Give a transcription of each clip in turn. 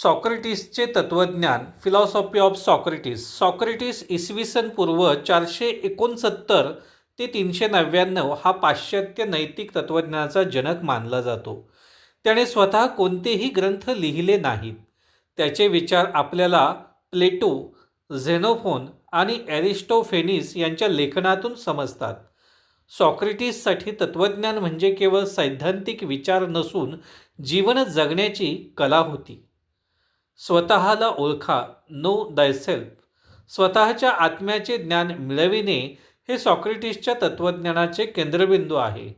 सॉक्रेटिसचे तत्त्वज्ञान philosophy of Socrates. Socrates इसवी सन पूर्व 469 ते 399 हा पाश्चात्य नैतिक तत्त्वज्ञानाचा जनक मानला जातो. त्याने स्वतः कोणतेही ग्रंथ लिहिले नाहीत. त्याचे विचार आपल्याला प्लेटो, झेनोफोन आणि ॲरिस्टोफेनिस यांच्या लेखनातून समजतात. सॉक्रेटिससाठी तत्त्वज्ञान म्हणजे केवळ सैद्धांतिक विचार नसून जीवन जगण्याची कला होती. स्वतःला ओळखा, नो दायसेल्फ. स्वतःच्या आत्म्याचे ज्ञान मिळविणे हे सॉक्रेटिसच्या तत्त्वज्ञानाचे केंद्रबिंदू आहे.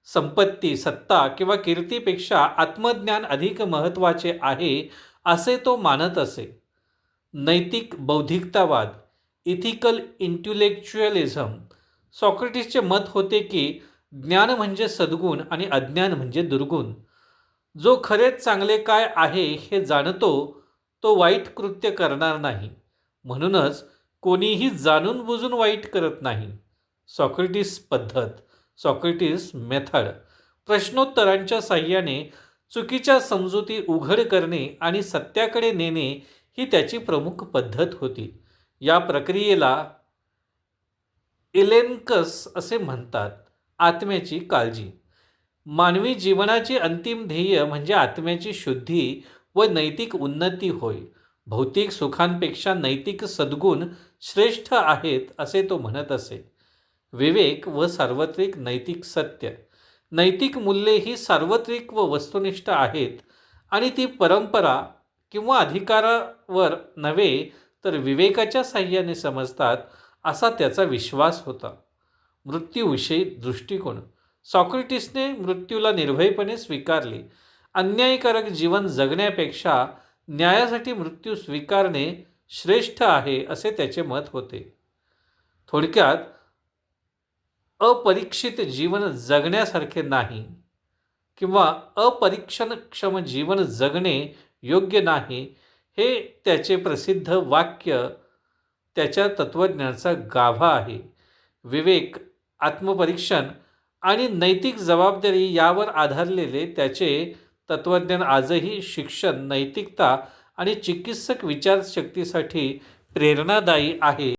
संपत्ती, सत्ता किंवा कीर्तीपेक्षा आत्मज्ञान अधिक महत्त्वाचे आहे असे तो मानत असे. नैतिक बौद्धिकतावाद, इथिकल इंटेलेक्च्युअलिझम. सॉक्रेटिसचे मत होते की ज्ञान म्हणजे सद्गुण आणि अज्ञान म्हणजे दुर्गुण. जो खरेच चांगले काय आहे हे जाणतो तो वाईट कृत्य करणार नाही. म्हणूनच कोणीही जाणून बुजून वाईट करत नाही. सॉक्रेटिस पद्धत, सॉक्रेटिस मेथड. प्रश्नोत्तरांच्या साहाय्याने चुकीच्या समजुती उघड करणे आणि सत्याकडे नेणे ही त्याची प्रमुख पद्धत होती. या प्रक्रियेला एलेनकस असे म्हणतात. आत्म्याची काळजी. मानवी जीवनाचे अंतिम ध्येय म्हणजे आत्म्याची शुद्धी व नैतिक उन्नती होय. भौतिक सुखांपेक्षा नैतिक सद्गुण श्रेष्ठ आहेत असे तो म्हणत असे. विवेक व सार्वत्रिक नैतिक सत्य. नैतिक मूल्ये ही सार्वत्रिक व वस्तुनिष्ठ आहेत आणि ती परंपरा किंवा अधिकारावर नव्हे तर विवेकाच्या साहाय्याने समजतात असा त्याचा विश्वास होता. मृत्यूविषयी दृष्टिकोन. सॉक्रेटिसने मृत्यूला निर्भयपणे स्वीकारले. अन्यायकारक जीवन जगण्यापेक्षा न्यायासाठी मृत्यू स्वीकारणे श्रेष्ठ आहे असे त्याचे मत होते. थोडक्यात, अपरीक्षित जीवन जगण्यासारखे नाही किंवा अपरीक्षणक्षम जीवन जगणे योग्य नाही हे त्याचे प्रसिद्ध वाक्य त्याच्या तत्त्वज्ञानाचा गाभा आहे. विवेक, आत्मपरीक्षण आणि नैतिक जबाबदारी यावर आधारलेले त्याचे तत्त्वज्ञान आजही शिक्षण, नैतिकता आणि चिकित्सक विचारशक्तीसाठी प्रेरणादायी आहे.